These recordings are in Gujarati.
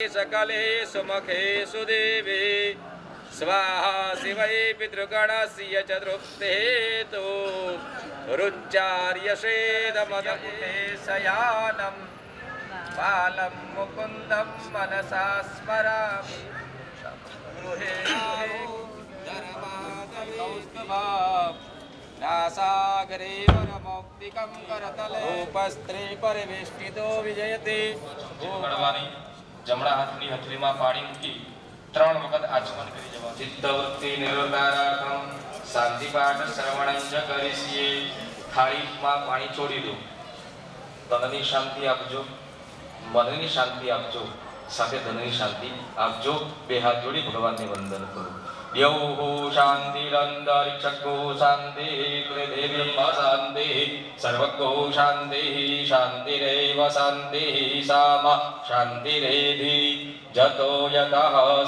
सकले सुमुखेषु देवे स्वाहा शिवै पितृगणस्य च तृप्तेतु रुच्चार्यषेदमदपुटे शयानं बालं मुकुन्दं मनसा स्मरामि गृहे नासागरे वरमौक्तिकं करतले उपस्त्रे परिवेष्टितो विजयते जमणा हाथनी हथलीमां पाणी मूकी 3 वखत आचमन करी जवा चित्तवृत्ति निरोधारार्थम शांतिपाठ श्रवणं च करिसिए थाळीमां पाणी છોડી દો તનની શાંતિ આપજો મનની શાંતિ આપજો સાથે ધનની શાંતિ આપજો બે હાથ જોડી ભગવાનને વંદન કરો દેવો શાંતિરંતરિક્ષકો શાંતિ દેવી શાંતિ સર્વગો શાંતિ શાંતિરેવ શાંતિ સામા શાંતિરેધિ જતો યતઃ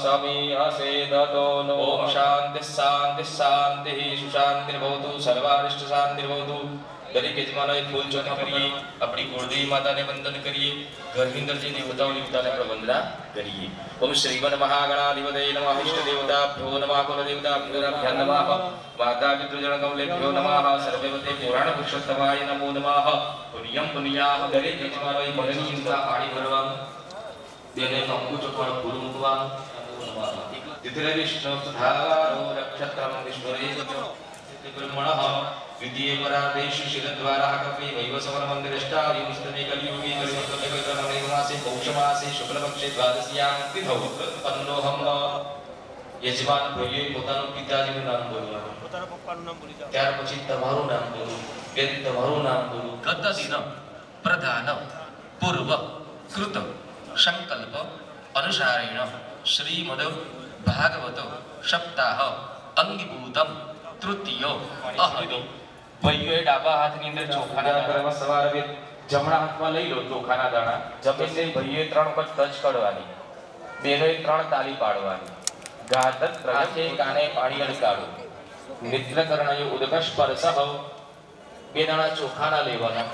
સમીહસે તતો નો ઓમ શાંતિ શાંતિ શાંતિ સુશાંતિર્ભવતુ સર્વારિષ્ટ શાંતિર્ભવતુ દરેક યજમાનોએ ફૂલ ચોથી કરીએ આપણી કુળદેવી માતાને વંદન કરીએ ઘરની અંદર જે દેવતાઓની માતાને આપણે વંદના કરીએ ઓમ શ્રીમન મહાગણાધિપતય નમઃ ઇષ્ટ દેવતાભ્યો નમઃ કુલદેવતાભ્યો નમઃ માતા પિતૃજન કમલેભ્યો નમઃ સર્વદેવતે પુરાણ પુરુષોત્તમાય નમો નમઃ પુણ્યમ પુણ્યાહ દરેક યજમાનોએ મનની અંદર પાણી ભરવાનું તેને કંકુ ચોખવટ ફૂલ મૂકવાનું નમો નમઃ તિથિરે વિષ્ણુ સુધારો નક્ષત્રમ વિષ્ણુરે બ્રહ્મણઃ विद्ये परादेश शिरद्वारा कपि वैवस्वन मंदिरष्टारि मुस्तमे कलियुगे कलियुगे मासे पौषमासे शुक्लपक्षे द्वादश्यां तिथौ अन्नोहम यजमान भोये પોતાનું પિતાજીનું નામ બોલવાનું પોતાના પપ્પાનું નામ બોલી જાવ ત્યાર પછી તમારું નામ બોલો બેન તમારું નામ બોલો ગત દિન પ્રધાન પૂર્વ કૃત સંકલ્પ અનુસારેણ શ્રીમદ ભાગવત સપ્તાહ અંગીભૂતમ તૃતીયો અહવિ ભાઈઓએ ડાબા હાથની અંદર ચોખાના દાણા સવારે જમણા હાથમાં લઈ લો ચોખાના દાણા જમીનને ભાઈઓએ 3 વખત ટચ કરવાની બેનોએ 3 તાલી પાડવાની ગાતત પ્રગટે કાને પાણી અડકાડો નિદ્રકરણયો ઉદકસ્પર્શઃ બે દાણા ચોખાના લેવાના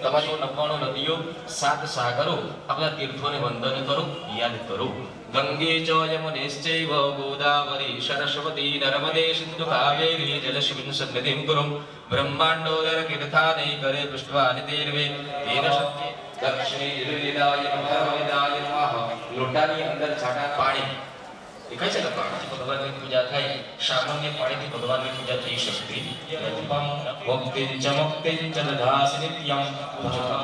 તમારો 99 નદીઓ 7 સાગરો આપણા તીર્થોને વંદન કરો યાદ કરો गंगे च यमुनेश्चैव गोदावरी सरस्वती नर्मदे सिन्धु कावेरी जलस्मिन् सन्निधिं कुरु ब्रह्माण्डोदर तीर्थानि करे पृष्ठवानि तीर्वे तेन शक्ति दक्षिणे निर्विदाय नमः विदाय नमः लोटानी अंदर छाटा पाणी દેખાય છે કે પાણીથી ભગવાનની પૂજા થાય સામાન્ય પાણીથી ભગવાનની પૂજા થઈ શકતી નથી મુક્તિં ચ દધાસि નિત્યં પૂજતા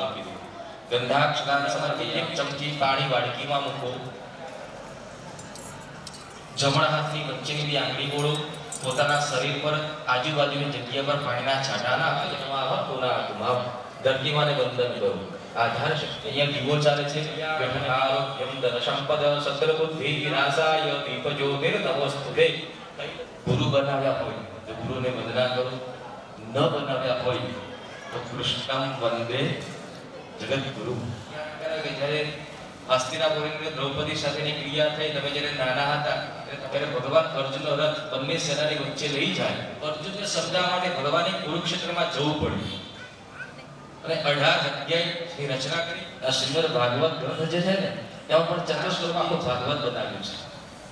ગંધાક્ષરાન સમર્પિત 1 ચમચી પાણી વાડકીમાં મૂકો જમણા હાથની વચ્ચેની બે આંગળી બોળો પોતાના શરીર પર આજુબાજુની જગ્યા પર પાણીના છાંટાના અજન્માવ પુનાતુમાવ ધરતીમાને વંદન કરો આધાર શક્તિ અહીંયા દીવો ચાલે છે આરોગ્યમ ધન સંપદ સત્ર બુદ્ધિ વિનાશાય દીપ જ્યોતિર નમસ્તુતે ગુરુ બનાવ્યા હોય તો ગુરુને વંદના કરો ન બનાવ્યા હોય તો કૃષ્ણમ વંદે જગદગુરુ જ્યારે હસ્તિનાપુરની દ્રૌપદી સાથેની ક્રિયા થઈ તમે જ્યારે નાના હતા ત્યારે ભગવાન અર્જુનનો રથ બંને સેનાની વચ્ચે લઈ જાય અર્જુનને સમજાવવા માટે ભગવાને કુરુક્ષેત્રમાં જવું પડ્યું અને 18 અધ્યાયની રચના કરી આ શ્રીમદ ભાગવત ગ્રંથ જે છે ને એમાં પણ ચતુશ્લોકમાં આખું ભાગવત બનાવ્યું છે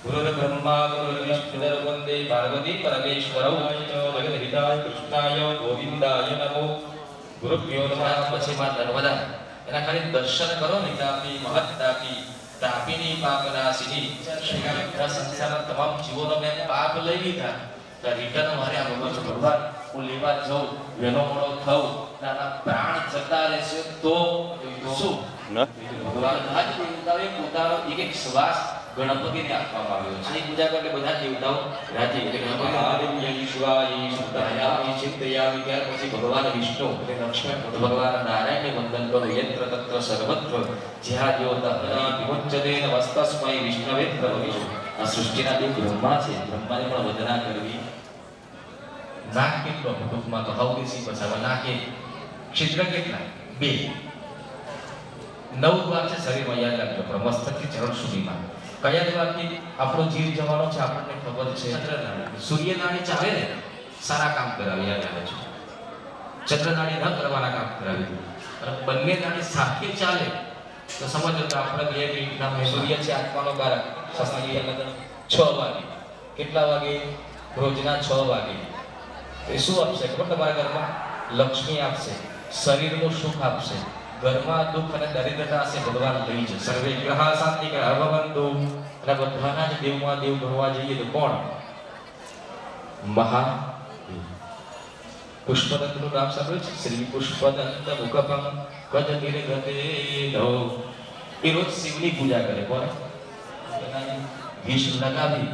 ગુરુર બ્રહ્મા ગુરુર વિષ્ણુ વંદે પાર્વતી પરમેશ્વરૌ જગત હિતાય કૃષ્ણાય ગોવિંદાય નમો ગુરુભ્યો નમઃ પછી માં નર્મદા એના ખાલી દર્શન કરો ને તાપી મહત્તાપી તાપીની પાપનાશિની શ્રીના સંસારના તમામ જીવોનો મેં પાપ લઈ લીધા તો રિટર્ન મારે આ ભગવાન હું લેવા જાઉં વેનો મોડો થઉં નાના પ્રાણ જતા રહેશે તો શું ભગવાન આજ દેવતાઓએ પોતાનો એક શ્વાસ ગણપતિને આપવામાં આવ્યો છે પૂજા કરે બધા દેવતાઓ રાજી એટલે ગણપતિ આદિ શિવાય શુદ્ધાયામિ ચિંતયામિ ત્યાર પછી ભગવાન વિષ્ણુ એટલે લક્ષ્મણ ભગવાન નારાયણને વંદન કરો યત્ર તત્ર સર્વત્ર જ્યાં દેવતા વિમુચ્યતે નમસ્તસ્મૈ વિષ્ણવે પ્રભુ આ સૃષ્ટિના જે બ્રહ્મા છે બ્રહ્માને પણ વંદના કરવી નાક કેટલો ટૂંકમાં તો હવદેશી પછાવા નાકે ક્ષેત્ર કેટલા 2 9 દ્વાર છે શરીરમાં યાદ રાખજો બ્રહ્મસ્થથી ચરણ સુધીમાં કયા દ્વારથી આપણો જીવ જવાનો છે આપણને ખબર છે ચંદ્રનાળી સૂર્યનાળી ચાલે ને સારા કામ કરાવી યાદ આવે છે ચંદ્રનાળી ન કરવાના કામ કરાવી અને બંને નાળી સાથે ચાલે તો સમજો તો આપણે 2 મિનિટના સૂર્ય છે આત્માનો કારક શાસ્ત્રીય લગ્ન 6 વાગે. કેટલા વાગે? રોજના 6 વાગે. એ શું આપશે ખબર તમારા ઘરમાં? લક્ષ્મી આપશે, શરીરનું સુખ આપશે, ઘરમાં દુઃખ અને દરિદ્રતા હશે ભગવાન લઈ જશે. સર્વે ગ્રહ શાંતિ ગ્રહ ભવંતુ. અને બધાના જ દેવમાં દેવ ગણવા જઈએ તો કોણ? મહાદેવ. પુષ્પદંતનું નામ સાંભળ્યું છે? શ્રી પુષ્પદંત મુખપમ કજતિર ગતેનો. એ રોજ શિવની પૂજા કરે. કોણ? વિષ લગાવી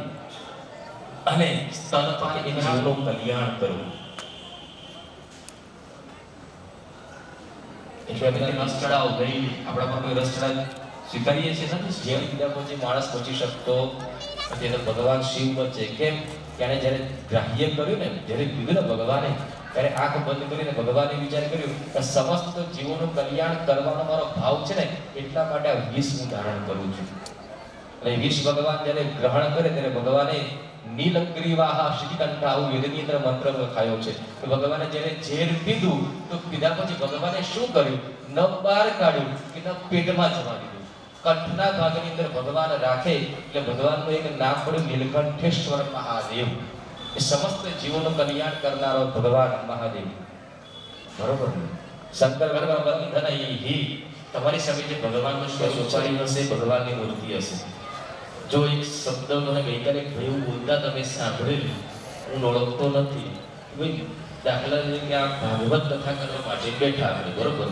અને સ્તનપાન એ જીવનું કલ્યાણ કરવું. એટલે બધા રસ ચડાવ ગઈ આપણા પર કોઈ રસ ચડાવ સ્વીકારીએ છીએ ને જે વિદ્યા પછી માણસ પહોંચી શકતો તેને ભગવાન શિવ વચ્ચે કેમ ત્યારે જ્યારે ગ્રાહ્ય કર્યું ને જ્યારે વિઘ્ન ભગવાને ત્યારે આંખ બંધ કરીને ભગવાને વિચાર કર્યો કે સમસ્ત જીવોનું કલ્યાણ કરવાનો મારો ભાવ છે ને એટલા માટે આ વિષ હું ધારણ કરું છું. અને વિષ ભગવાન જ્યારે ગ્રહણ કરે ત્યારે ભગવાને નીલગ્રીવાહ શ્રીકંઠ આવું વેદની અંદર મંત્ર લખાયો છે કે ભગવાને જ્યારે ઝેર પીધું તો પીધા પછી ભગવાને શું કર્યું? ન બહાર કાઢ્યું કે ન પેટમાં જવા દીધું. કંઠના ભાગની અંદર ભગવાન રાખે એટલે ભગવાનનું એક નામ પડ્યું નીલકંઠેશ્વર મહાદેવ. એ સમસ્ત જીવોનું કલ્યાણ કરનારો ભગવાન મહાદેવ. બરોબર? શંકર ભગવાન વંદન હિ. તમારી સામે જે ભગવાનનું સ્વરૂપારી હશે, ભગવાનની મૂર્તિ હશે. જો એક શબ્દ મને ગઈકાલે ભયું બોલતા તમે સાંભળેલું, હું ઓળખતો નથી. ભાઈ દાખલા તરીકે કે આ ભાગવત કથા કરવા માટે બેઠા આપણે, બરોબર?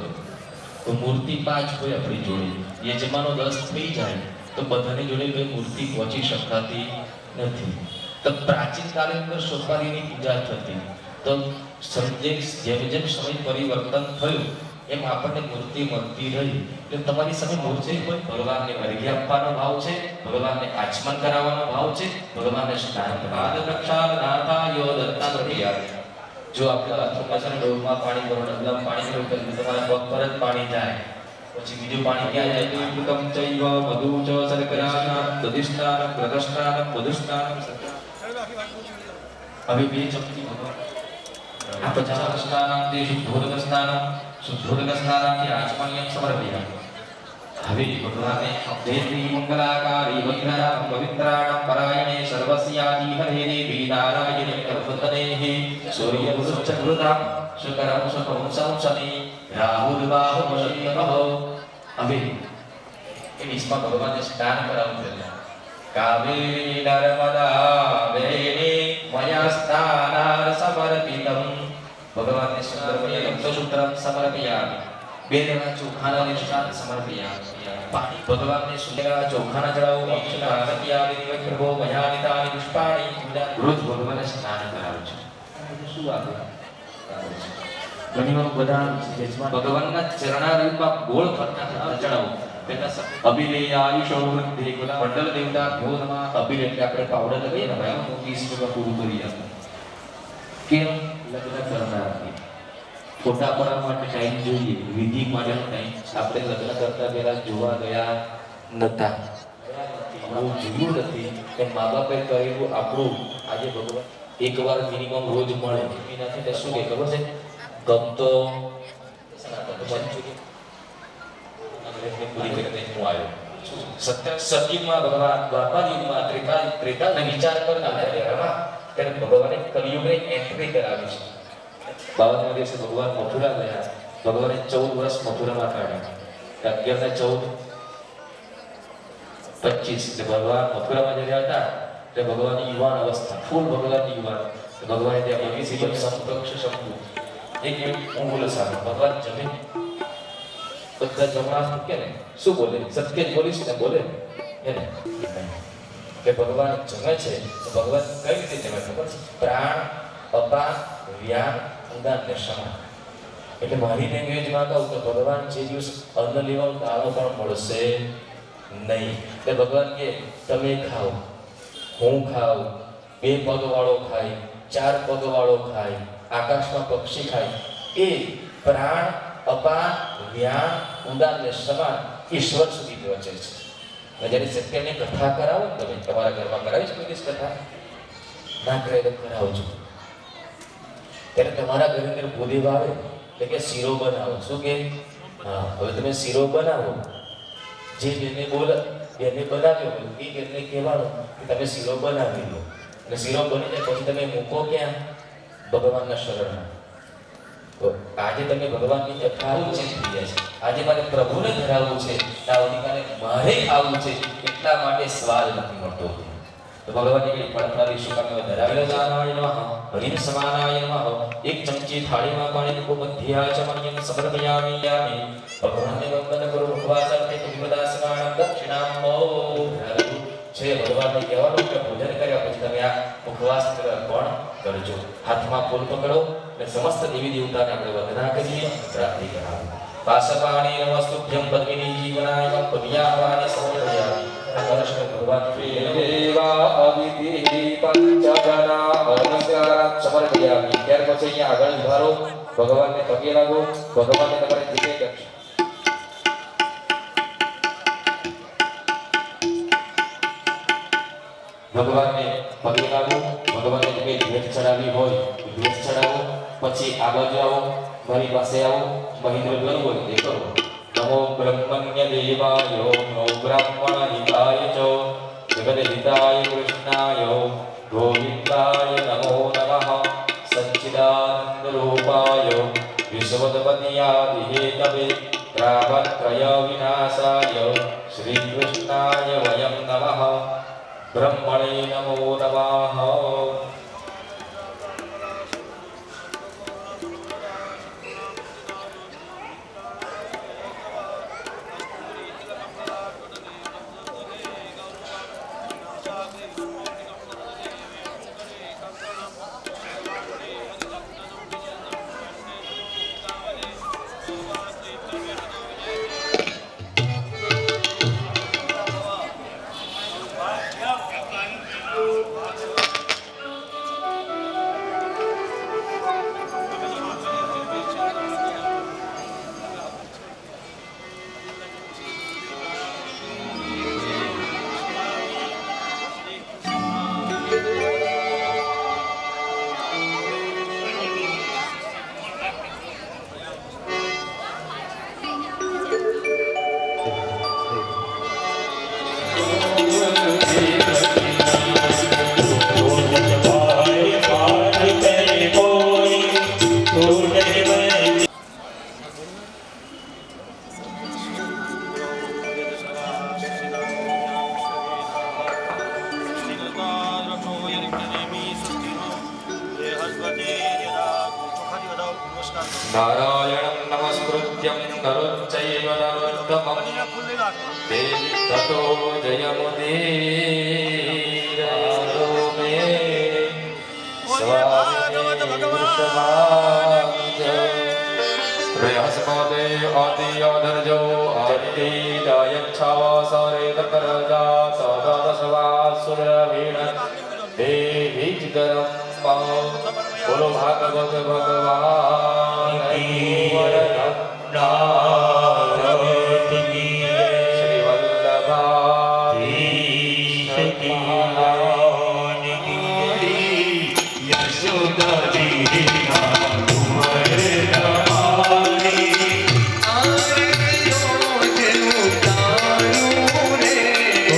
તો મૂર્તિ 5 હોય આપણી જોડે, યજમાનો 10 થઈ જાય તો બધાની જોડે કોઈ મૂર્તિ પહોંચી શકાતી નથી. તો પ્રાચીન કાળની અંદર સોપારીની પૂજા થતી. તો જેમ જેમ સમય પરિવર્તન થયું એમ આપણને મૂર્તિ મળતી રહી. એટલે તમારી સામે મૂર્તિ કોઈ ભગવાનને અર્ઘ્ય આપવાનો ભાવ છે, ભગવાનને આચમન કરાવવાનો ભાવ છે, ભગવાનને સ્નાન પાદ પ્રક્ષાલનાથાયો દત્તાત્રેય. જો આપણે આત્મપાસના ડોલમાં પાણી ભરો, ડબલામાં પાણી ભરો તો તમારા પગ પર જ પાણી જાય. પછી બીજું પાણી ક્યાં જાય? તીર્થકમ ચૈવ મધુ ચ શર્કરાના દધિષ્ઠાનમ પ્રદષ્ઠાનમ મધુષ્ઠાનમ. હવે 2 ચમચી ભગવાન આ 50 સ્નાનમ તે શુદ્ધોદક સ્નાનમ, શુદ્ધોદક સ્નાનથી આચમન્યમ સમર્પયામિ. હવે ભગવાને દેવી મંગલાકારી વૈરામ પવિત્રાણમ પરાયણે સર્વસ્યાદિ હરે દેવી નારાયણે કલ્પતનેહી સૂર્ય પુરુષચક્રુતામ શુકરમ શુકમ સંસને રાહુલ બાહુ મશત્તમહો. હવે એ નિષ્મા ભગવાનને સ્નાન કરાવું છે. કાવેરી નર્મદા વેણે મયા સ્નાનાર સમર્પિતમ. ભગવાનને સુંદર લક્ષસૂત્રમ સમર્પયામિ. 2 દેવા ચોખાના નિષ્ઠાન સમર્પયામિ. પાણી ભગવાનને સુંદર ચોખાના ચડાવો. અક્ષતા આરત્યામિ વિક્રમો મયાનિતાનિ પુષ્પાણિ. રોજ ભગવાનને સ્નાન કરાવું છે. શું આગળ ઘણીવાર બધા ભગવાનના ચરણારવિંદમાં ગોળ ફરતા ચડાવો. અભિલેય આયુષો વૃદ્ધિ મંડળ દેવતા ભ્યો નમઃ. અભિલેય એટલે આપણે પાવડર લગાવીએ ને ભાઈ 30 રૂપિયા પૂરું કરી આપે. કેમ? લગ્ન કરનાર ફોટા પાડવા માટે ટાઈમ જોઈએ, વિધિ માટેનો ટાઈમ. આપણે લગ્ન કરતા પહેલા જોવા ગયા નતા, આવું જોયું નથી કે મા બાપે કરેલું આપણું આજે ભગવાન એકવાર મિનિમમ રોજ મળે. એનાથી તે શું કે ખબર છે? ગમતો પૂરી કરીને હું આવ્યો. સતયુગમાં ભગવાન, દ્વાપર યુગમાં, ત્રેતાયુગમાં વિચાર કરનાર ત્યારે ભગવાને કલિયુગને એન્ટ્રી કરાવી છે. 52મા દિવસે ભગવાન મથુરા ગયા. ભગવાને 14 વર્ષ મથુરામાં કાઢ્યા. 11 ને 14 25 ભગવાન મથુરામાં જયારે હતા તે ભગવાનની યુવાન અવસ્થા, ફૂલ ભગવાનની યુવાન. ભગવાને ત્યાં બગીચી પર સમકક્ષ શબ્દો એક મિનિટ હું બોલો સાહેબ. ભગવાન જમે બધા જમણા કે ને શું બોલે? સત્ય જ બોલીશ ને બોલે એને કે ભગવાન જમે છે તો ભગવાન કઈ રીતે જમે ખબર છે? પ્રાણ, અપાન, વ્યાન, ઉદાન ને સમાન. એટલે મારી લેંગ્વેજમાં કહું તો ભગવાન જે દિવસ અન્ન લેવાનું દાણો પણ મળશે નહીં. એટલે ભગવાન કે તમે ખાઓ, હું ખાઉં, 2 પગ વાળો ખાય, 4 પગ વાળો ખાય, આકાશમાં પક્ષી ખાય. એ પ્રાણ, અપાન, વ્યાન, ઉદાન ને સમાન ઈશ્વર સુધી પહોંચે છે. જ્યારે સત્યની કથા કરાવો ને તમે તમારા ઘરમાં કરાવીશ કોઈ દિવસ કથા ના કરાય તો કરાવજો. ત્યારે તમારા ઘરની અંદર ભૂદેવ આવે એટલે કે શીરો બનાવો. શું કે? હા, હવે તમે શીરો બનાવો જે બેને બેને બનાવ્યો હોય એ બેનને કહેવાનું કે તમે શીરો બનાવી લો અને શીરો બની જાય પછી તમે મૂકો ક્યાં? ભગવાનના શરણમાં. તો આજે તમે ભગવાનની કથા ઉચિત થઈ જાય છે. આજે મારે પ્રભુને ધરાવવું છે, આવતીકાલે મારે ખાવું છે, એટલા માટે સ્વાદ નથી મળતો. તો ભગવાનની કઈ પડતાલી શું કામે ધરાવેલો નારાયણ નમઃ હરિમ સમાનાય નમઃ. એક ચમચી થાળીમાં પાણી કો મધ્યા ચમનિયમ સમર્પયામિ યામિ. ભગવાનને વંદન કરો ઉપવાસાર્થે તુમદાસનામ દક્ષિણામો છે. ભગવાનને કહેવાનું કે ભોજન કર્યા પછી તમે આ ઉપવાસ કોણ કરજો. હાથમાં ફૂલ પકડો અને સમસ્ત દેવી દેવતાને આપણે વંદના કરીએ, પ્રાર્થના કરાવો. પાસપાણી નમસ્તુભ્યમ પદ્મિની જીવનાય પદ્યાવાને સમર્પયામિ. કૃષ્ણ ભગવાન દેવા અવિધિ પંચગના નમસ્કાર સમર્પયામિ. ત્યાર પછી અહીંયા આગળ ઉભારો, ભગવાનને પગે લાગો, ભગવાનને તમારે જે કંઈ ભગવાનને પગે લાગો, ભગવાનને તમે ભેટ ચડાવી હોય ભેટ ચડાવો. પછી આ બાજુ આવો, મારી પાસે આવો, મહિન્દ્ર કરવું હોય તે કરો. નમો બ્રહ્મણ્ય દેવાય નમો બ્રાહ્મણ હિતાય ચ જગત હિતાય કૃષ્ણાય ગોવિંદાય નમો નમઃ. સચ્ચિદાનંદ રૂપાય વિશ્વોત્પત્યાદિ હેતવે ત્રાવત્રય વિનાશાય શ્રી કૃષ્ણાય વયં નમઃ. બ્રહ્મણે નમો નમઃ. નારાયણં નમસ્કૃત્યં નરં ચૈવ નરોત્તમં દેવી તતો જયમુદીરયો મે સ્વામિને વૃષભાંજ પ્રયાસપદે આદિયાદર્જો આદિદાયચ્છાવાસરે તકરજા સદાસવાસુરવીણ દેવી ચિતરં બોલો ભાગવત ભગવાન કી નારદ કી શ્રી વલ્લભાધીશ કી યશોદા દીના કુંવર તમારી આરજો જેનું તારું રે ઓ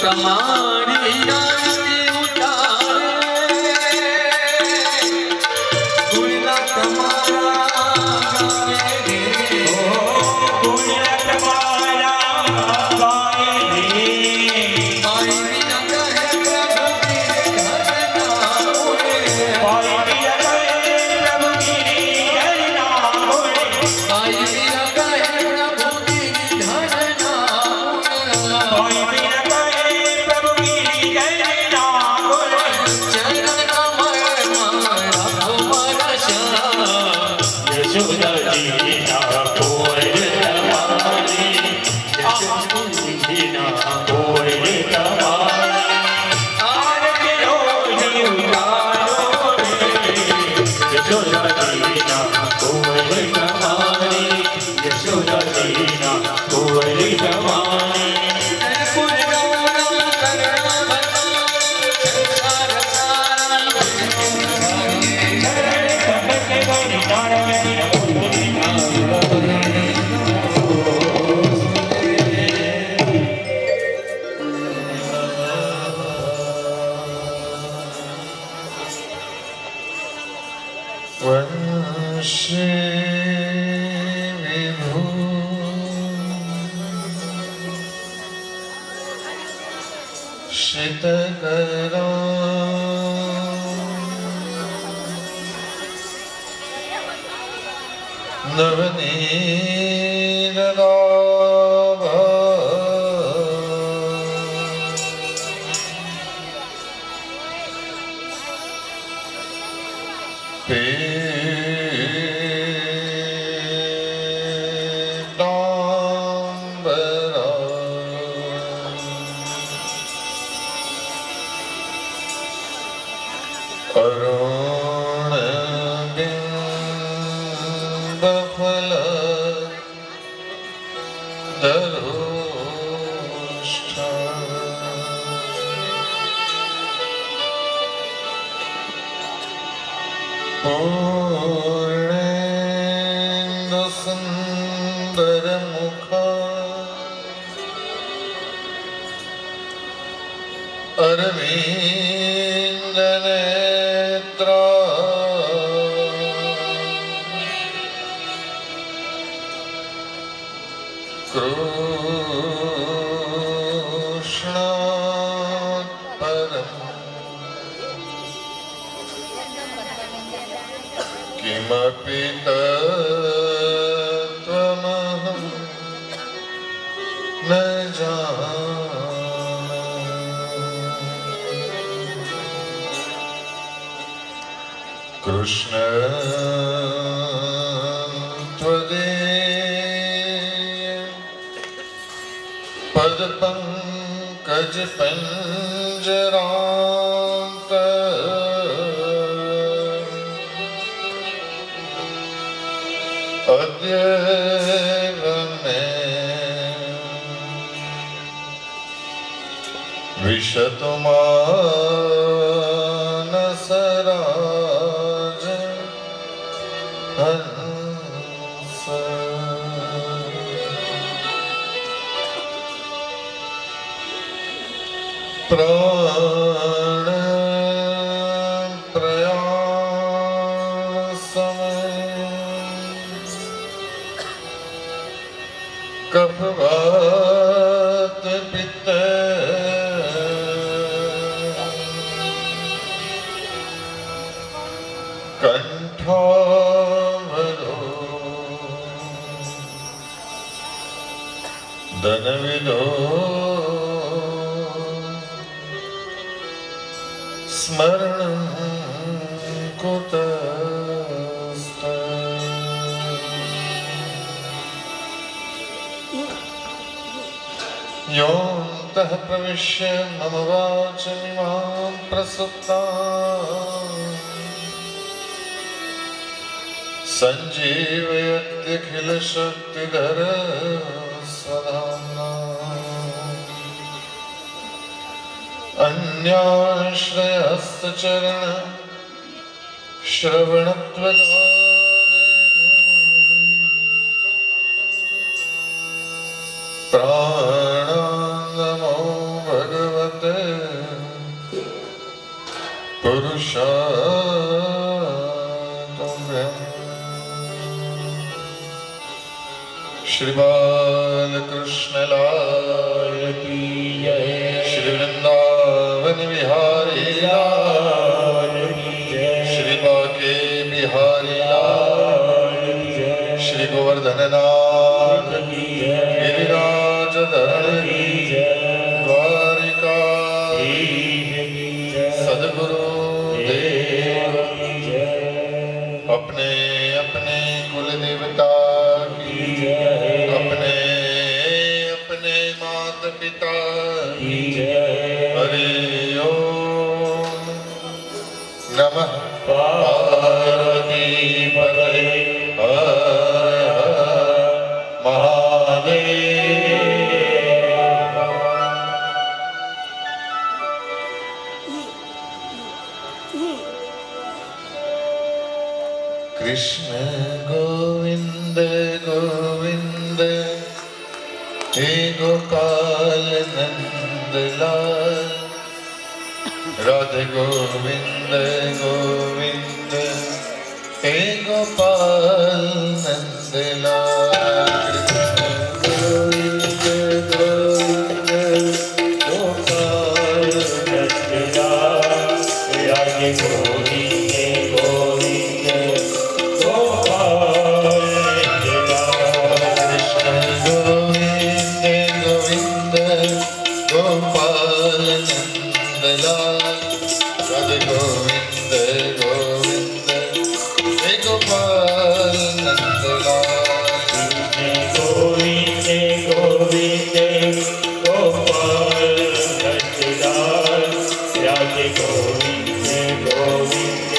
તમારી આરતી ઉતારે ગુણના તમારા ગાય રે ગુણના તમારા ગાય રે પાઈ વિના કહે પ્રભુ ગિરધરના મોરે પાઈ વિના કહે પ્રભુ ગિરધરના મોરે પાઈ વિના કહે પ્રભુ ગિરધરના મોરે योऽन्तः प्रविश्य मम वाचमिमां प्रसुप्तां सञ्जीवयत्यखिलशक्तिधर स्वधाम्ना अन्याश्रयहस्तचरण श्रवणत्वदा प्राणान्नमो भगवते श्री बालकृष्ण लाल की जय। श्री वृंदावन बिहारी लाल की जय। श्री बाके बिहारी लाल की जय। श्री गोवर्धन नाथ की जय। गिरिराज धरण की जय। द्वारिका सदगुरु देव की जय। अपने अपने कुल देवता की जय। अपने अपने माता पिता की जय। हरि ओम नमः पार्वती पतये हर हर महादेव। कृष्ण गोविंद गोविंद हे गोपाल नंद लाल। राधे गोविंद गोविंद हे गोपाल नंद लाल। गोविंद गोविंद गोपाल नंद लाल। राधे गोविंद गोविंद गोपाल नंद लाल। कृष्ण गोविंद गोविंद गोपाल नंद लाल। राधे गोविंद गोविंद हे गोपाल नंद लाल। कृष्ण गोविंद गोविंद गोपाल नंद लाल। राधे गोविंद गोविंद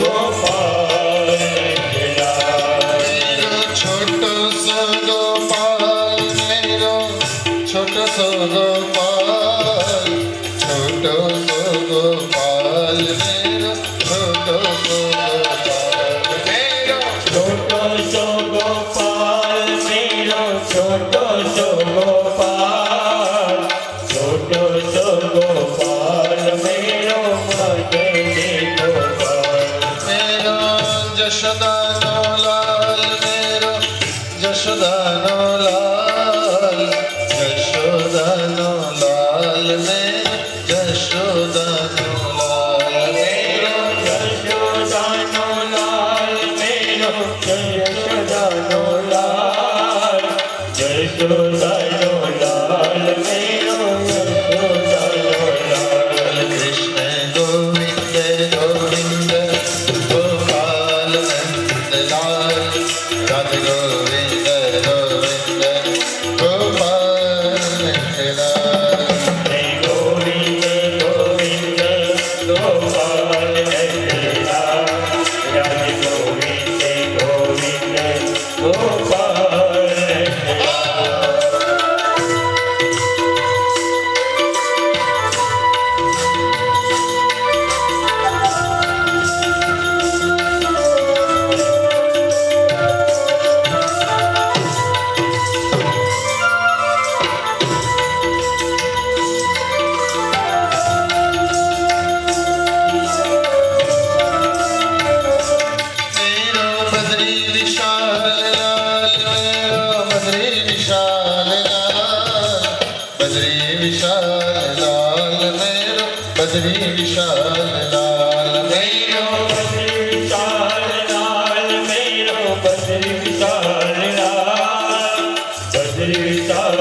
गोपाल नंद लाल। मेरो छोटो सो गोपाल मेरो छोटो सो गोपाल। छोटो सो गोपाल मेरो छोटो सो गोपाल। मेरो छोटो सो गोपाल मेरो छोटो सो गोपाल। छोटो सो गोपाल मेरो मदने गोपाल। मेरो जशोदानो लाल मेरो जशोदानो लाल। जशोदानो लाल मेरो जशोदानो लाल। मेरो यशोदानो लाल मेरो यशोदानो लाल। यशोदानो लाल मेरो यशोदानो लाल। कृष्ण गोविंद गोविंद गोपाल नंद लाल। राधे गोविंद गोविंद गोपाल नंद लाल। जय गोविंद गोविंद गोपाल नंद लाल। राधे गोविंद गोविंद गोपाल नंद लाल। मेरो बद्री विशाल लाल। मेरो बद्री विशाल लाल। बद्री विशाल लाल मेरो बद्री विशाल लाल। मेरो बद्री विशाल लाल मेरो बद्री विशाल लाल। बद्री विशाल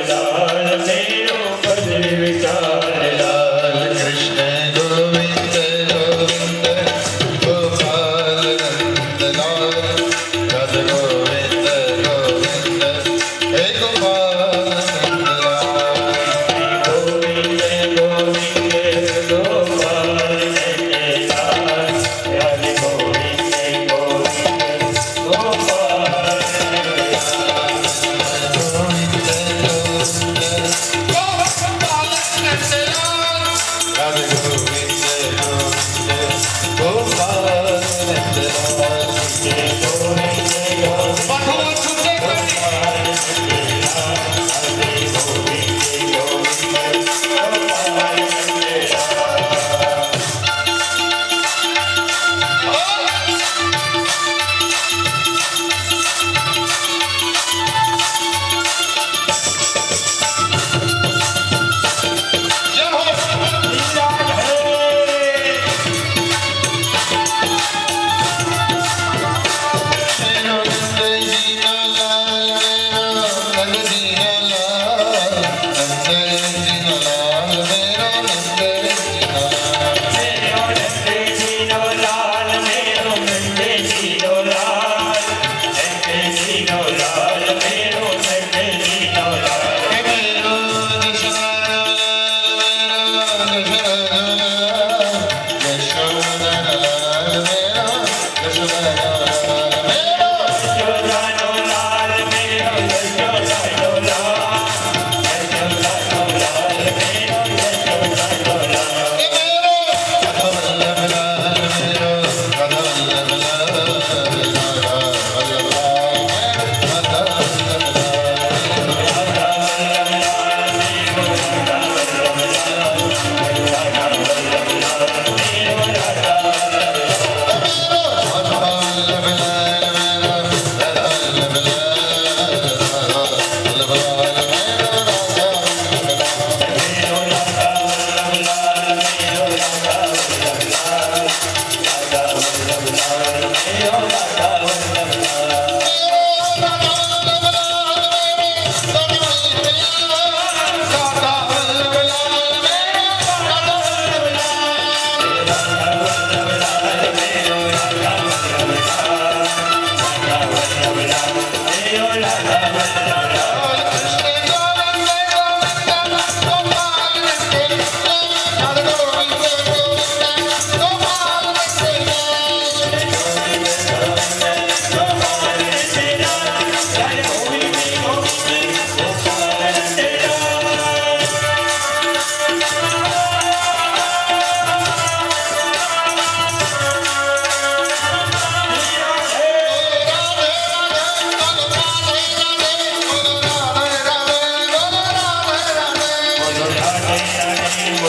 लाल मेरो बद्री विशाल लाल। कृष्ण गोविंद गोविंद गोपाल नंद लाल। राधे गोविंद गोविंद हे गोपाल नंद लाल। गोविंद गोविंद गोपाल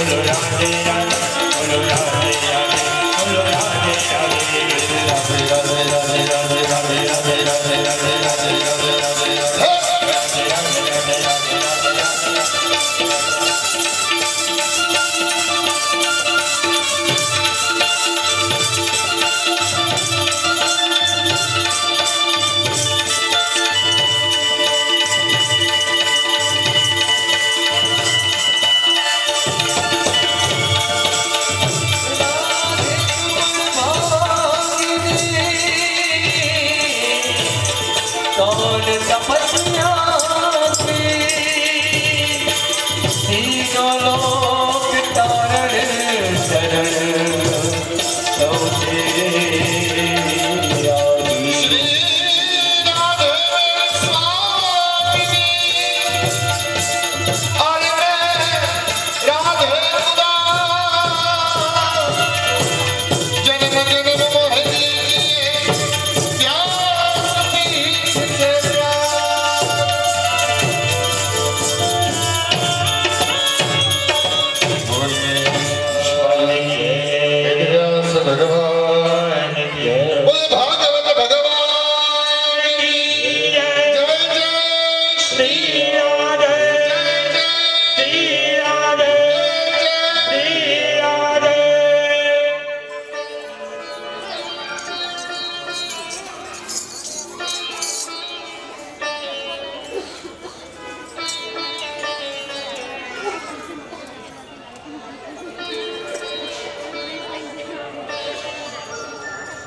બોલો રાધે રાધે, બોલો રાધે રાધે, બોલો રાધે રાધે.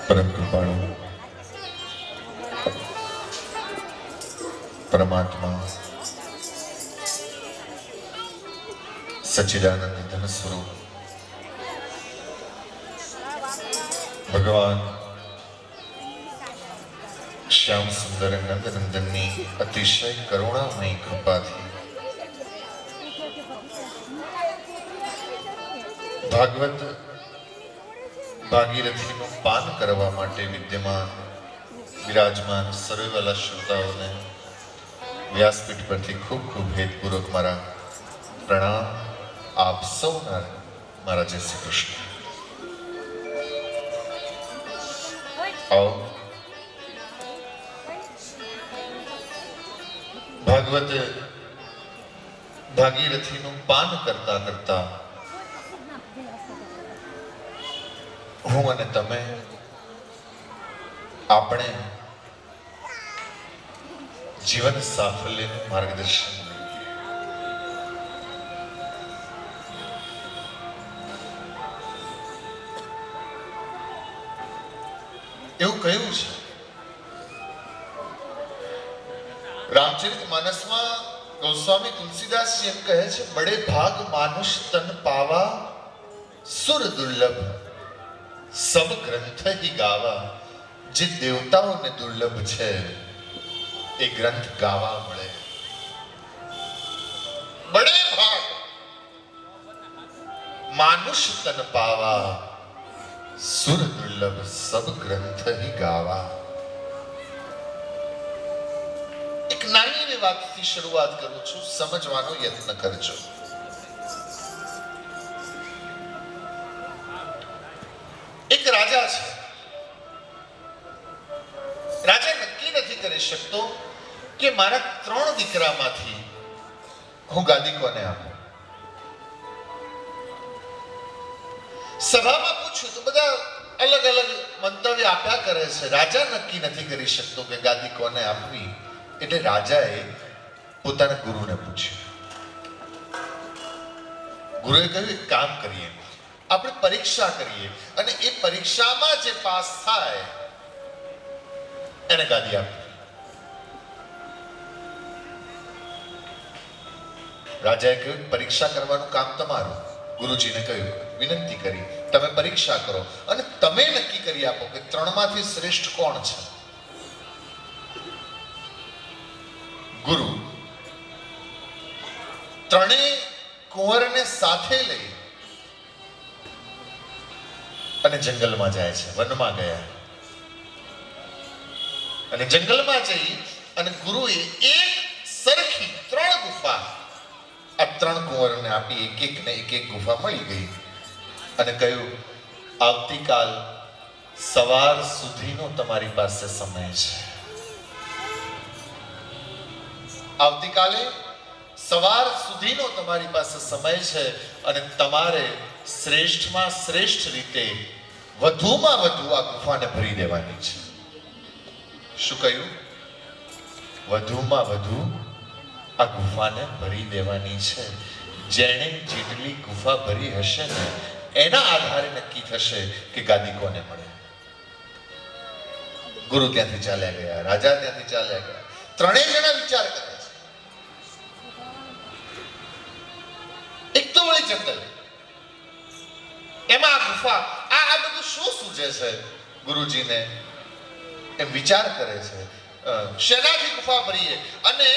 પરમ કૃપાળુ પરમાત્મા સચ્ચિદાનંદ ધન સ્વરૂપ ભગવાન શ્યામ સુંદર નંદનંદનની અતિશય કરુણામય કૃપાથી ભાગવત ભાગીરથીનું પાન કરવા માટે વિદ્યમાન વિરાજમાન સર્વેવાલા શ્રોતાઓને વ્યાસપીઠ પરથી ખૂબ ખૂબ હેતપૂર્વક મારા પ્રણામ. આપ સૌના મારા જય શ્રી કૃષ્ણ. આવો ભાગવત ભાગીરથીનું પાન કરતા કરતા હું અને તમે આપણે જીવન સાફલ્યનું માર્ગદર્શન એવું કહ્યું છે રામચરિત માનસમાં ગોસ્વામી તુલસીદાસજી એમ કહે છે, બડે ભાગ માનુષ તન પાવા સુર દુર્લભ સબ ગ્રંથ હી ગાવા. જે દેવતાઓને દુર્લભ છે એ ગ્રંથ ગાવા મળે. બડે ભાગ માનુષ તન પાવા સુર દુર્લભ સબ ગ્રંથ હી ગાવા. એક નાની એવી વાતથી શરૂઆત કરું છું, સમજવાનો યત્ન કરજો. એક રાજા છે. રાજા નક્કી નથી કરી શકતો કે મારા 3 દીકરામાંથી હું ગાદી કોને આપું. સભામાં પૂછ્યું તો બધા અલગ અલગ મંતવ્ય આપ્યા કરે છે. રાજા નક્કી નથી કરી શકતો કે ગાદી કોને આપવી. એટલે રાજાએ પોતાના ગુરુને પૂછ્યું. ગુરુએ કહ્યું, એક કામ કરીએ, આપણે પરીક્ષા કરીએ અને એ પરીક્ષામાં જે પાસ થાય એને ગાદી આપી. રાજાએ કહ્યું, પરીક્ષા કરવાનું કામ તમારું. ગુરુજીને કહ્યું, વિનંતી કરી, તમે પરીક્ષા કરો અને તમે નક્કી કરી આપો કે 3 માંથી શ્રેષ્ઠ કોણ છે. ગુરુ 3 કુંવરને સાથે લઈ અને જંગલમાં જાય છે. વનમાં ગયા અને જંગલમાં જઈ અને ગુરુએ એક સરખી 3 ગુફા, આ ત્રણ કુંવરોને આપી, એક એકને એક એક ગુફા મળી ગઈ અને કહ્યું આવતીકાલ સવાર સુધીનો તમારી પાસે સમય છે. આવતીકાલે સવાર સુધીનો તમારી પાસે સમય છે અને તમારે શ્રેષ્ઠમાં શ્રેષ્ઠ રીતે વધુમાં વધુ આ ગુફાને ભરી દેવાની છે. શું કહ્યું? વધુમાં વધુ આ ગુફાને ભરી દેવાની છે. જેણે જેટલી ગુફા ભરી હશે ને એના આધારે નક્કી થશે કે ગાદી કોને મળે. ગુરુ ત્યાંથી ચાલ્યા ગયા, રાજા ત્યાંથી ચાલ્યા ગયા. ત્રણેય જણા વિચાર કરે છે. એક તો વળી જંગલ, એમાં આ ગુફા, આ બધું શું સૂજે છે ગુરુજીને? એમ વિચાર કરે છે. શેનાથી ગુફા ભરીએ? અને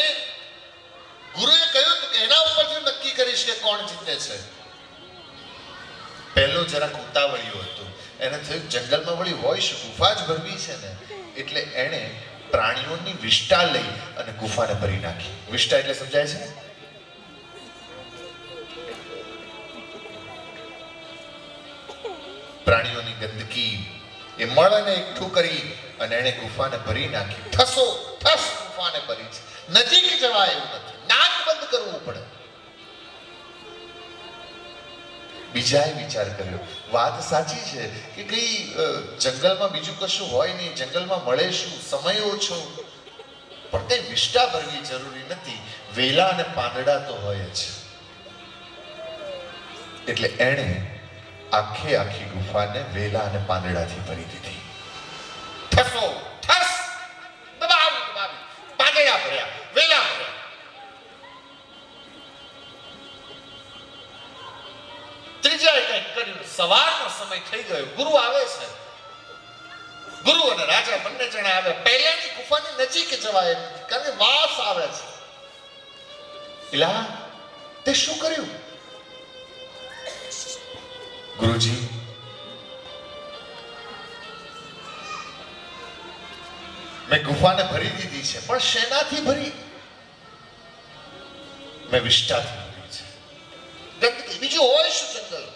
ગુરુએ કહ્યું કે એના ઉપરથી નક્કી કરીશ કે કોણ જીતે છે. પહેલો જરાક ઉતાવળિયો હતો. એને થયું જંગલમાં વળી હોય શું, ગુફા જ ભરવી છે ને. એટલે એણે પ્રાણીઓની વિષ્ટા લઈ અને ગુફાને ભરી નાખી. વિષ્ટા એટલે સમજાય છે? પ્રાણીઓની ગંદકી, એ મળને એકઠું કરી અને એણે ગુફાને ભરી નાખી. ઠસો ઠસ ગુફાને ભરી છે. નજીક જવાય એવું નથી, નાક બંધ કરવું પડે. બીજાએ વિચાર કર્યો, વાત સાચી છે કે કઈ જંગલમાં બીજું કશું હોય નહીં, જંગલમાં મળે શું, સમય ઓછો, પણ કઈ વિષ્ટા ભરવી જરૂરી નથી, વેલા અને પાંદડા તો હોય જ. એટલે એણે આખે આખી ગુફાને વેલા અને પાંદડાથી ભરી દીધી. ઠસો ઠસ, દબાવી દબાવી પાંદડા ભર્યા, વેલા ભર્યા. ત્રીજાએ કંઈક કર્યું. સવારનો સમય થઈ ગયો, ગુરુ આવે છે. ગુરુ અને રાજા બંને જણા આવે. પહેલાની ગુફાની નજીક જવાય નથી, કારણ કે વાસ આવે છે. ઇલા તે શું કર્યું? ગુરુજી, મેં ગુફાને ભરી દીધી છે, પણ શેનાથી ભરી? મેં વિષ્ટાથી ભરી છે. ગંદકી, બીજું હોય શું જંગલ?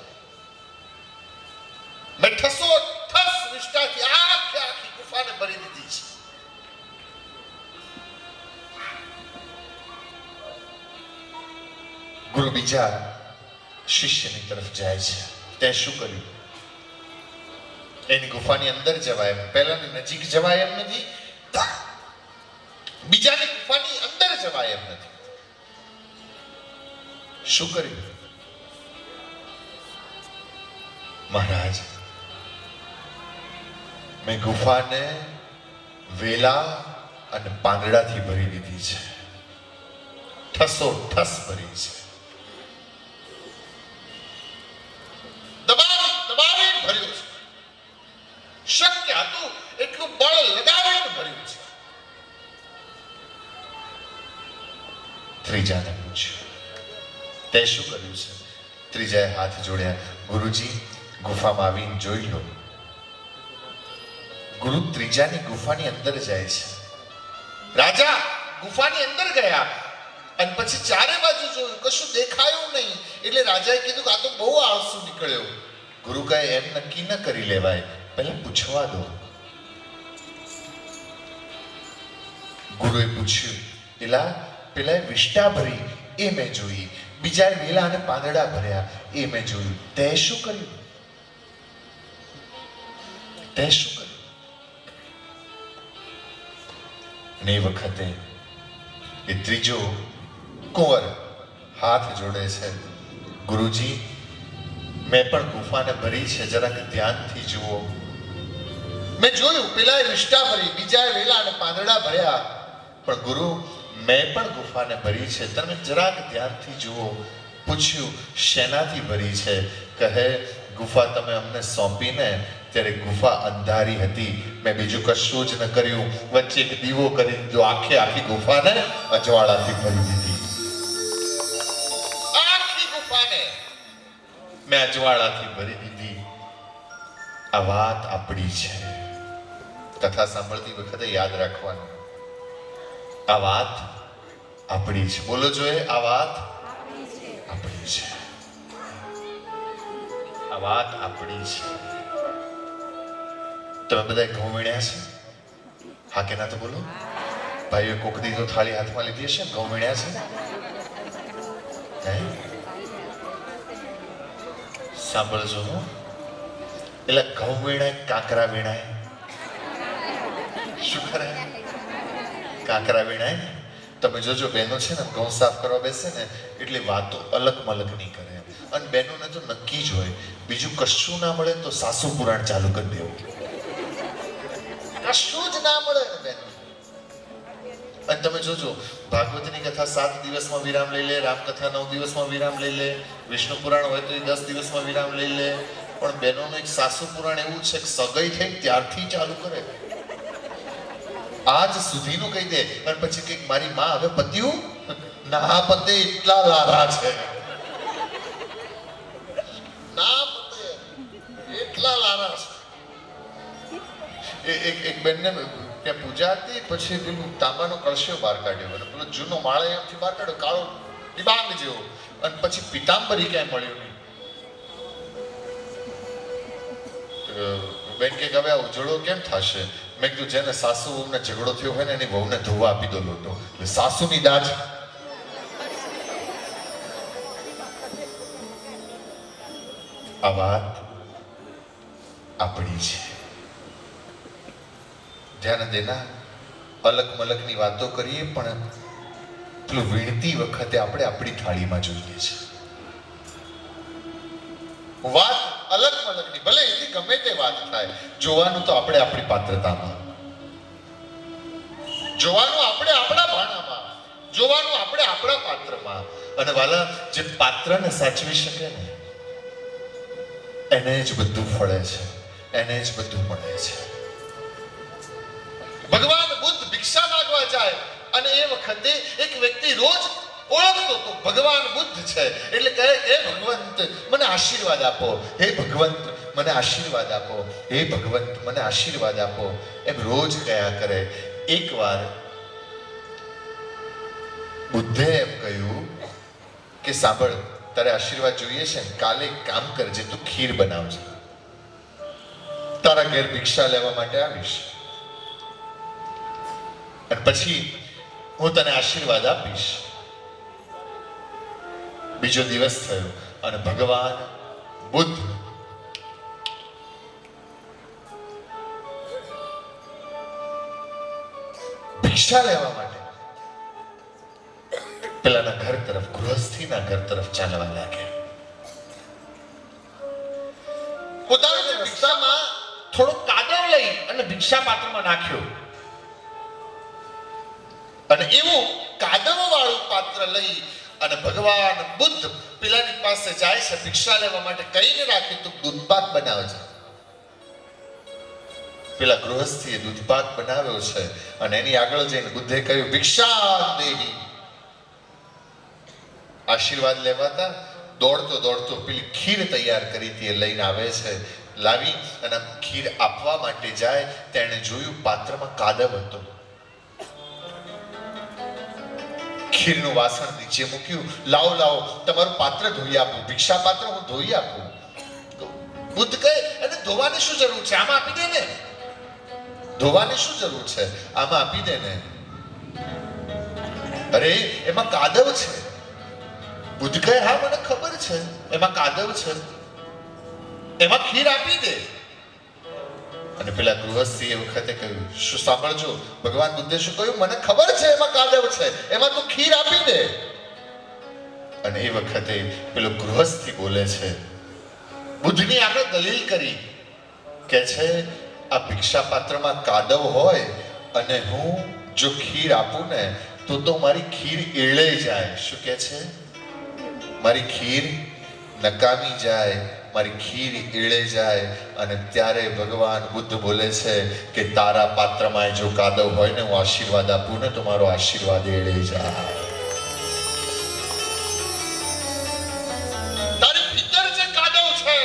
મેં ઠસો ઠસ વિષ્ટાથી આખે આખી ગુફાને ભરી દીધી છે. ગુરુ બીજા શિષ્યની તરફ જાય છે. તે શું કર્યું? એની ગુફાની અંદર જવાય એમ, પહેલાની નજીક જવાય એમ નથી, બીજાની ગુફાની અંદર જવાય એમ નથી. શું કર્યું? મહારાજ, મેં ગુફાને વેલા અને પાંદડાથી ભરી દીધી છે. ઠસો ઠસ ભરી છે. ભર્યું છે. શક્ય હતું એટલું બળ લગાવીને ભર્યું છે. ત્રીજાને પૂછ્યું, તે શું કર્યું છે? ત્રીજાએ હાથ જોડ્યા. ગુરુજી, ગુફામાં આવીને જોઈ લો. ગુરુ ત્રીજાની ગુફાની અંદર જાય છે. રાજા ગુફાની અંદર ગયા અને પછી ચારે બાજુ જોયું, કશું દેખાયું નહીં. એટલે રાજાએ કીધું કે આ તો બહુ આળસુ નીકળ્યો. ગુરુ કહે એમ નક્કી ન કરી લેવાય, પહેલા પૂછવા દો. ગુરુએ પૂછ્યું, પેલા વિષ્ટા ભરી એ મેં જોઈ, બીજાએ વેલા અને પાંદડા ભર્યા એ મેં જોયું. તે શું કર્યું? તે શું કર્યું? અને એ વખતે એ ત્રીજો કુંવર હાથ જોડે છે. ગુરુજી, મેં પણ ગુફાને ભરી છે, જરાક ધ્યાનથી જુઓ. મેં જોયું, પેલાએ વિષ્ટા ભરી, બીજાએ વેલા અને પાંદડા ભર્યા, પણ ગુરુ મેં પણ ગુફાને ભરી છે, તમે જરાક ધ્યાનથી જુઓ. પૂછ્યું, શેનાથી ભરી છે? કહે, ગુફા તમે અમને સોંપીને ત્યારે ગુફા અંધારી હતી, મેં બીજું કશું જ ન કર્યું, વચ્ચે એક દીવો કરી દીધો, આખે આખી ગુફાને અજવાળાથી ભરી દીધી. આખી ગુફાને મેં અજવાળાથી ભરી દીધી. આ વાત આપણી છે. કથા સાંભળતી વખતે યાદ રાખવાનું, આ વાત આપણી છે. બોલો જોઈએ, આ વાત આપણી છે, આ વાત આપણી છે. તમે બધા ઘઉં વીણ્યા છે? હા કે ના તો બોલો. ભાઈઓ કોક દી તો થાળી હાથમાં લીધી હશે, ઘઉં વીણ્યા છે? હે? સાંભળજો હો, એટલે ઘઉં વીણાય, કાંકરા વીણાય. શું કરે? કાંકરા વીણાય ને. તમે જોજો બહેનો છે ને ઘઉં સાફ કરવા બેસે ને એટલે વાતો અલગ મલક નહીં કરે. અને બહેનોને તો નક્કી જ હોય બીજું કશું ના મળે તો સાસુ પુરાણ ચાલુ કરી દેવું, કશું જ ના મળે ને બહેનો. અને તમે જોજો ભાગવતની કથા 7 દિવસમાં વિરામ લઈ લે, રામકથા 9 દિવસમાં વિરામ લઈ લે, વિષ્ણુ પુરાણ હોય તો એ 10 દિવસમાં વિરામ લઈ લે. પણ બહેનોનું એક સાસુ પુરાણ એવું છે કે સગાઈ થઈ ત્યારથી ચાલુ કરે, આજ સુધીનું કહી દે. અને પછી કઈક મારી માં હવે પત્યું ના પતે એટલા લારા છે, ના પતે એટલા લારા છે. એક બેનને ત્યાં પૂજા હતી, પછી પેલું તાંબાનો કળશો બહાર કાઢ્યો અને પેલો જૂનો માળે એમથી બહાર કાઢ્યો, કાળો ડિબાંગ જેવો. અને પછી પિતાંબરી ક્યાંય મળ્યું નહીં. બેન કે હવે આ ઉજળો કેમ થશે? મેં કીધું જેને સાસુ વહુને ઝઘડો થયો હોય ને એની વહુને ધોવા આપી દો લોટો, એટલે સાસુની દાજ. આ વાત આપણી છે. ધ્યાન દેના, અલગ મલકની વાતો કરીએ પણ પેલું વીણતી વખતે આપણે આપણી થાળીમાં જોઈએ છે. વાત અલગ મલકની, ભલે એથી ગમે તે વાત થાય, જોવાનું તો આપણે આપણી પાત્રતામાં, જોવાનું આપણે આપણા ભાણામાં, જોવાનું આપણે આપણા પાત્રમાં. અને વાલા જે પાત્રને સાચવી શકે ને એને જ બધું ફળે છે, એને જ બધું મળે છે. ભગવાન બુદ્ધ ભિક્ષા માંગવા જાય અને એ વખતે એક વ્યક્તિ રોજ ઓળખતો તો ભગવાન બુદ્ધ છે, એટલે કહે હે ભગવંત મને આશીર્વાદ આપો, હે ભગવંત મને આશીર્વાદ આપો, હે ભગવંત મને આશીર્વાદ આપો. એમ રોજ કયા કરે. એકવાર બુદ્ધે એમ કહ્યું કે સાંભળ, તારે આશીર્વાદ જોઈએ છે, કાલે કામ કરજે, તું ખીર બનાવજે, તારા ઘેર ભિક્ષા લેવા માટે આવીશ અને પછી હું તને આશીર્વાદ આપીશ. બીજો દિવસ થયો અને ભગવાન બુદ્ધ ભિક્ષા લેવા માટે પેલાના ઘર તરફ, ગૃહસ્થીના ઘર તરફ ચાલવા લાગ્યા. પોતાની ભિક્ષામાં થોડો કાદવ લઈ અને ભિક્ષા પાત્રમાં નાખ્યો અને એવું કાદવ વાળું પાત્ર લઈ અને ભગવાન બુદ્ધ પેલાની પાસે જાય છે ભિક્ષા લેવા માટે. કહીને રાખે તો દૂધપાક બનાવજે. પેલા ગૃહસ્થીએ દૂધપાક બનાવ્યો છે અને એની આગળ જઈને બુદ્ધે કહ્યું ભિક્ષા દેહી. આશીર્વાદ લેવાતા દોડતો દોડતો પેલી ખીર તૈયાર કરી હતી એ લઈને આવે છે. લાવી અને ખીર આપવા માટે જાય, તેણે જોયું પાત્રમાં કાદવ હતો. ખીરનું વાસણ નીચે મૂક્યું. લાવો લાવો, તમારું પાત્ર ધોઈ આપું, ભિક્ષા પાત્ર હું ધોઈ આપું. બુદ્ધ કહે અને ધોવાની શું જરૂર છે, આમાં આપી દે ને. ધોવાની શું જરૂર છે, આમાં આપી દે ને. અરે એમાં કાદવ છે. બુદ્ધ કહે હા મને ખબર છે એમાં કાદવ છે, એમાં ખીર આપી દે. અને પેલા ગૃહસ્થી એ વખતે કહ્યું, શું સાંભળજો, ભગવાન બુદ્ધે શું કહ્યું, મને ખબર છે એમાં કાદવ છે, એમાં તું ખીર આપી દે. અને એ વખતે પેલો ગૃહસ્થી બોલે છે, બુદ્ધની આગળ દલીલ કરી કે છે આ ભિક્ષા પાત્રમાં કાદવ હોય અને હું જો ખીર આપું ને તો મારી ખીર એળે જાય. શું કે છે, મારી ખીર નકામી જાય, મારી ખીર એળે જાય. અને ત્યારે ભગવાન બુદ્ધ બોલે છે કે તારા પાત્રમાં જો કાદવ હોય ને હું આશીર્વાદ આપું ને તો મારો આશીર્વાદ એળે જાય. તારી ભીતર જે કાદવ છે,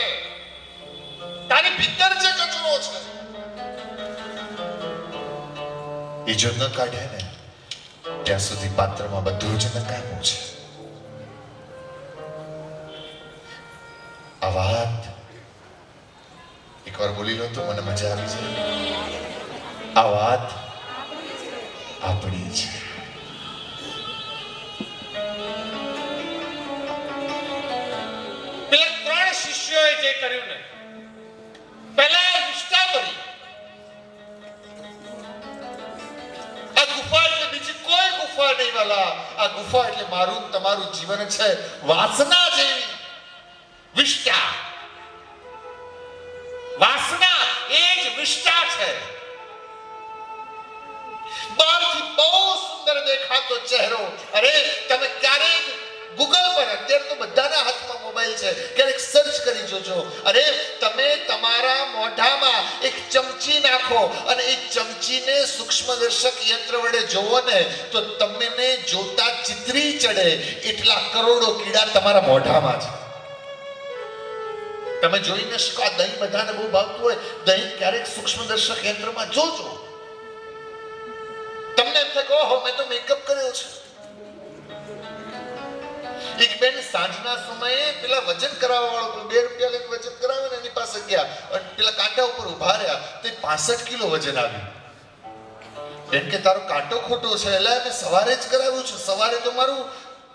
તારી ભીતર જે કચરો છે, એ જો ન કાઢે ને ત્યાં સુધી પાત્રમાં બધું જ નકામું છે. વાત એકવાર બોલી લો તો મને મજા આવી જાય. આ વાત આપણી છે. પેલા ત્રણ શિષ્યોએ જે કર્યું ને, પહેલા નિષ્ઠા કરી. આ ગુફા એટલે બીજી કોઈ ગુફા નહીં વાલા. આ ગુફા એટલે મારું ને તમારું જીવન છે, વાસના જેવી વિષ્ટા. વાસના એ જ વિષ્ટા છે. બહારથી બહુ સુંદર દેખાતો ચહેરો. અરે તમે ક્યારેક ગૂગલ પર, અત્યારે તો બધાના હાથમાં મોબાઈલ છે, ક્યારેક સર્ચ કરી જોજો. અરે તમે તમારા મોઢામાં એક ચમચી નાખો અને એ ચમચીને સૂક્ષ્મદર્શક યંત્ર વડે જોવો ને તો તમને જોતા ચિત્રી ચડે એટલા કરોડો કીડા તમારા મોઢામાં છે. તમે જોઈ ન શકો. આ દહીં બધાને બહુ ભાવતું હોય. દહીં ક્યારેક સૂક્ષ્મદર્શક યંત્રમાં જોજો. તમને એમ થાય ઓહો મેં તો મેકઅપ કર્યો છે. એક બેન સાંજના સમયે પેલા વજન કરાવવા વાળો 2 રૂપિયા લઈને વજન કરાવે ને એની પાસે ગયા અને પેલા કાંટા ઉપર ઉભા રહ્યા તો 65 કિલો વજન આવ્યું. બેન કે તારો કાંટો ખોટો છે. એટલે મેં સવારે જ કરાવ્યું છે. સવારે તો મારું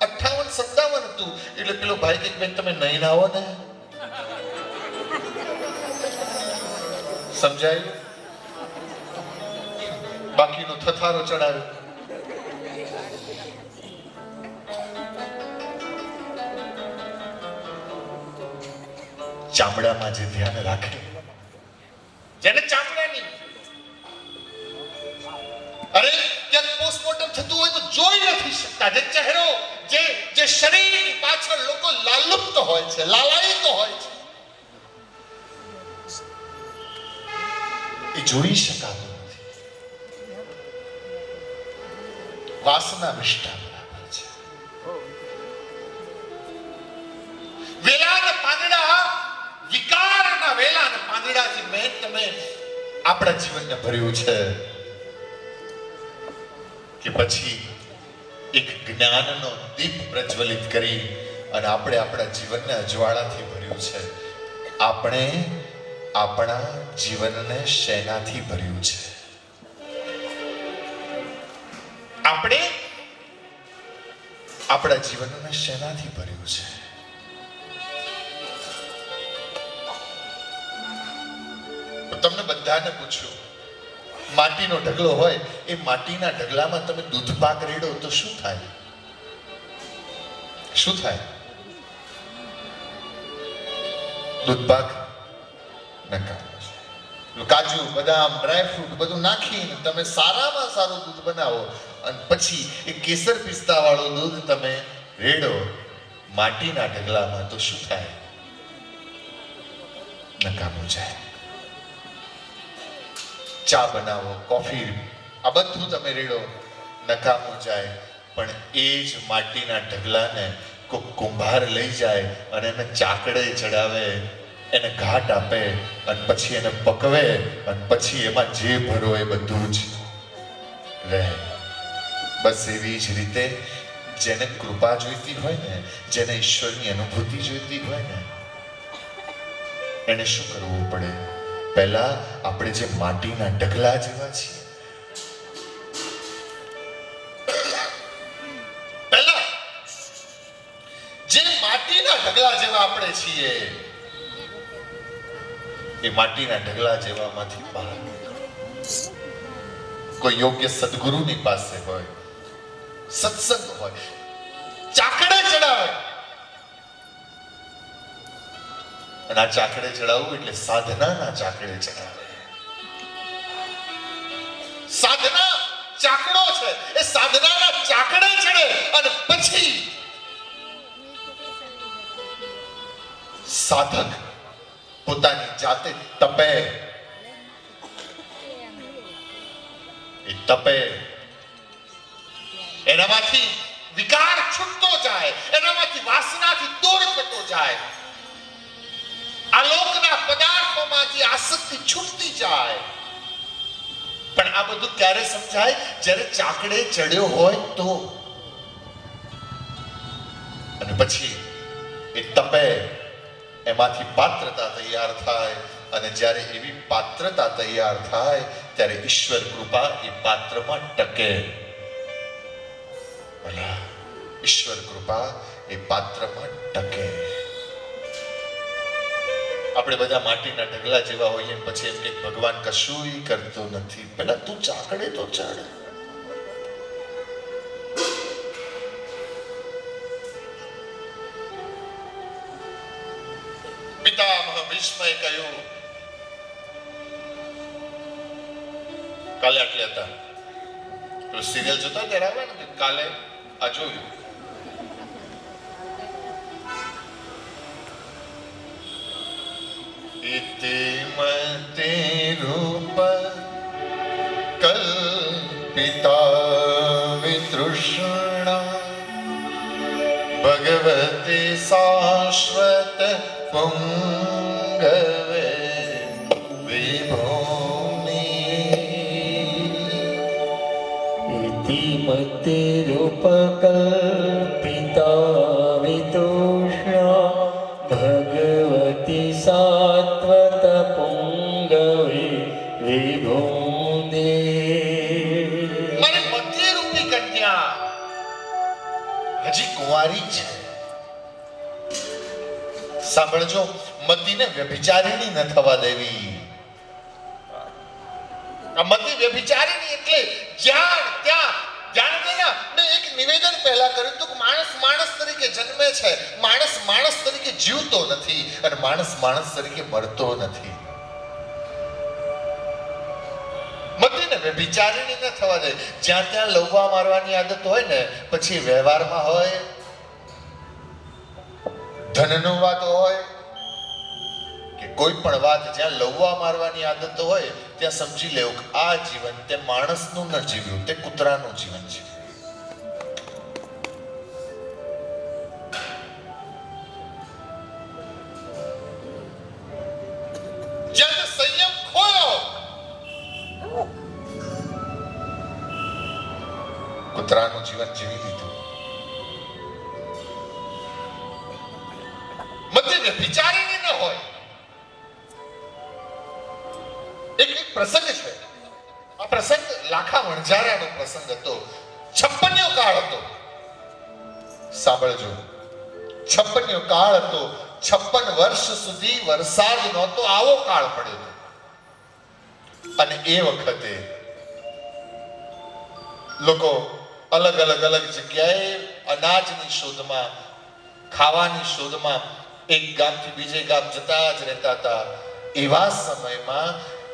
58-57 હતું. એટલે પેલો ભાઈ કે બેન તમે નહીં આવો ને. સમજાયું? બાકીનો થથારો ચડાવ્યો. ચામડામાં જે ધ્યાન રાખે, જેને ચામડાની, અરે ક્યાંક પોસ્ટમોર્ટમ થતું હોય તો જોઈ નથી શકતા. જે ચહેરો, જે શરીરની પાછળ લોકો લાલુપ્ત હોય છે, લાલાયિત હોય છે, એ જોઈ શકાતું નથી. વાસના વિષ્ટા બરાબર છે. વેલાના પાંદડા, વિકારના વેલાના પાંદડાથી મેં તમે આપણા જીવનને ભર્યું છે કે પછી એક જ્ઞાનનો દીપ પ્રજ્વલિત કરી અને આપણે આપણા જીવનને અજવાળાથી ભર્યું છે. આપણે આપણા જીવનને શેનાથી ભર્યું છે? આપણે આપણા જીવનને શેનાથી ભર્યું છે? તમને બધાને પૂછ્યું, માટીનો ઢગલો હોય, એ માટીના ઢગલામાં તમે દૂધ પાક રેડો તો શું થાય? શું થાય? દૂધ પાક નકામો છે. કાજુ, બદામ, ડ્રાય ફ્રૂટ બધું નાખીને તમે સારામાં સારું દૂધ બનાવો અને પછી એ કેસર પિસ્તા વાળું દૂધ તમે રેડો માટીના ઢગલામાં તો શું થાય? નકામું જાય. ચા બનાવો, કોફી, આ બધું તમે રેડો, નકામું જાય. પણ એ જ માટીના ઢગલાને કોઈ કુંભાર લઈ જાય અને એને ચાકડે ચડાવે, એને ઘાટ આપે અને પછી એને પકવે અને પછી એમાં જે ભરો એ બધું જ રહે. બસ એવી જ રીતે જેને કૃપા જોઈતી હોય ને, જેને ઈશ્વરની અનુભૂતિ જોઈતી હોય ને, એને શું કરવું પડે? પહેલા આપણે જે માટીના ઢગલા જેવા છીએ, પહેલા જે માટીના ઢગલા જેવા આપણે છીએ, એ માટીના ઢગલા જેવામાંથી બહાર કોઈ યોગ્ય સદગુરુની પાસે હોય, સત્સંગ હોય, ચાકડે ચડાવે. અને આ ચાકડે ચડાવવું એટલે સાધનાના ચાકડે ચડાવે. સાધના ચાકડો છે, એ સાધનાના ચાકડે ચડે અને પછી સાધક પોતાની જાતે તપે. એ તપે, એનામાંથી વિકાર છૂટતો જાય, એનામાંથી વાસનાથી દૂર થતો જાય, આલોકના પદાર્થોમાંથી આસક્તિ છૂટતી જાય. પણ આ બધું ક્યારે સમજાય? જ્યારે ચાકડે ચડ્યો હોય તો. અને પછી એ તપે, એમાંથી પાત્રતા તૈયાર થાય, અને જ્યારે એવી પાત્રતા તૈયાર થાય ત્યારે ઈશ્વર કૃપા એ પાત્રમાં ટકે. ભલા ઈશ્વર કૃપા એ પાત્રમાં ટકે. આપણે બધા માટીના ઢગલા જેવા હોઈએ પછી એમ કે ભગવાન કશું કરતો નથી. પેલા તું ચાકડે તો ચડ. પિતામહ ભીષ્મએ કહ્યું, કાલે આટલે હતા પેલું સિરિયલ જોતા ત્યારે આવે ને કે કાલે આ જોયું. ઇતિમતે રૂપ કલ્પિતા વિતૃષ્ણા ભગવતી શાશ્વત પુંગવે ઇતિમતે રૂપકલ્પિતા વિતૃષ્ણા ભગવતી સાત્વત પુંગવે વિભૂને. મારી મધ્ય રૂપી કન્યા હજી કુંવારી છે. સાંભળજો, મતીને વ્યભિચારીણી ન થવા દેવી. આ મતી વ્યભિચારીણી એટલે જ્યાં ત્યાં જાણ દેના. મેં એક નિવેદન પહેલા કર્યું હતું કે માણસ માણસ તરીકે જન્મે છે, માણસ માણસ તરીકે જીવતો નથી, અને માણસ માણસ તરીકે મરતો નથી. મતીને વ્યભિચારીણી ન થવા દે. જ્યાં ત્યાં લવવા મારવાની આદત હોય ને, પછી વ્યવહારમાં હોય, ધનનો વાત હોય કે કોઈ પણ વાત, જ્યાં લવવા મારવાની આદત હોય ત્યાં સમજી લેવું કે આ જીવન તે માણસનું ન જીવ્યું, તે કૂતરાનું જીવન છે. જ્યાં સંયમ ખોયો, કૂતરાનું જીવન જીવી લીધું. મધ્ય વિચારીને ન હોય. એક પ્રસંગ છે. આ પ્રસંગ લાખા વણઝારાનો પ્રસંગ હતો. 56નો કાળ હતો. સાંભળજો, 56નો કાળ હતો. 56 વર્ષ સુધી વરસાદ નહોતો, આવો કાળ પડ્યો હતો. અને એ વખતે લોકો અલગ અલગ જગ્યાએ અનાજની શોધમાં, ખાવાની શોધમાં એક ગામથી બીજે ગામ જતા જ રહેતા હતા. એવા સમયમાં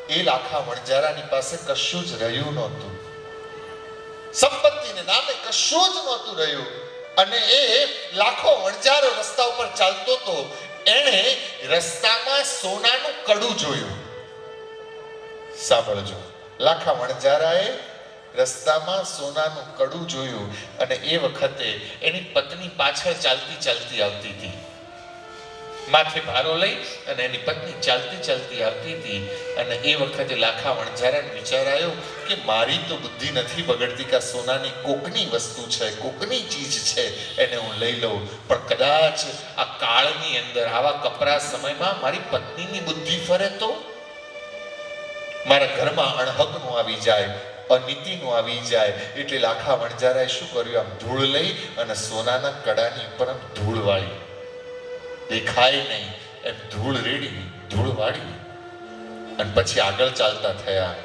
એ લાખા વણઝારાની પાસે કશું જ રહ્યું નહોતું. સંપત્તિને નામે કશું જ નહોતું રહ્યું. અને એ લાખો વણઝારો રસ્તા ઉપર ચાલતો હતો. એણે રસ્તામાં સોનાનું કડું જોયું. સાંભળજો, લાખા વણઝારાએ રસ્તામાં સોનાનું કડું જોયું. અને એ વખતે એની પત્ની પાછળ ચાલતી ચાલતી આવતી હતી. માથે ભારો લઈ અને એની પત્ની ચાલતી ચાલતી આવતી હતી. અને એ વખતે લાખા વણઝારાને વિચાર આવ્યો કે મારી તો બુદ્ધિ નથી બગડતી કે સોનાની કોકની વસ્તુ છે, કોકની ચીજ છે, એને હું લઈ લઉં. પણ કદાચ આ કાળની અંદર આવા કપરા સમયમાં મારી પત્નીની બુદ્ધિ ફરે તો, મારા ઘરમાં અણહકનું આવી જાય, અનીતિનું આવી જાય. એટલે લાખા વણઝારાએ શું કર્યું? આમ ધૂળ લઈ અને સોનાના કડાની ઉપર આમ ધૂળ વાળી, દેખાય નહીં એમ ધૂળ રેડી, ધૂળ વાળી, અને પછી આગળ ચાલતા થયા.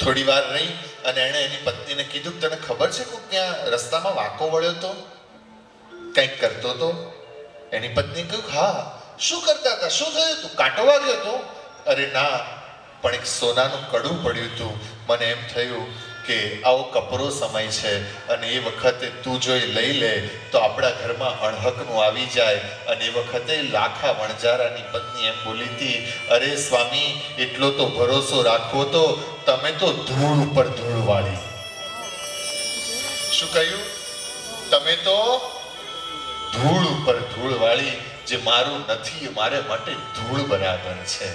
થોડી વાર રહી અને એણે એની પત્નીને કીધું, તને ખબર છે કોક ત્યાં રસ્તામાં વાંકો વળ્યો તો, કંઈક કરતો તો? એની પત્ની કહ્યું, હા. શું કરતા હતા? શું થયું તું? કાંટો વાગ્યો તો? અરે ના, પણ એક સોનાનું કડું પડ્યું હતું. મને એમ થયું કે આવો કપરો સમય છે અને એ વખતે તું જો એ લઈ લે તો આપણા ઘરમાં અણહકનું આવી જાય. અને એ વખતે લાખા વણઝારાની પત્ની એમ બોલી હતી, અરે સ્વામી, એટલો તો ભરોસો રાખવો તો, તમે તો ધૂળ ઉપર ધૂળ વાળી. શું કહ્યું? તમે તો ધૂળ ઉપર ધૂળ વાળી. જે મારું નથી, મારે માટે ધૂળ બરાબર છે.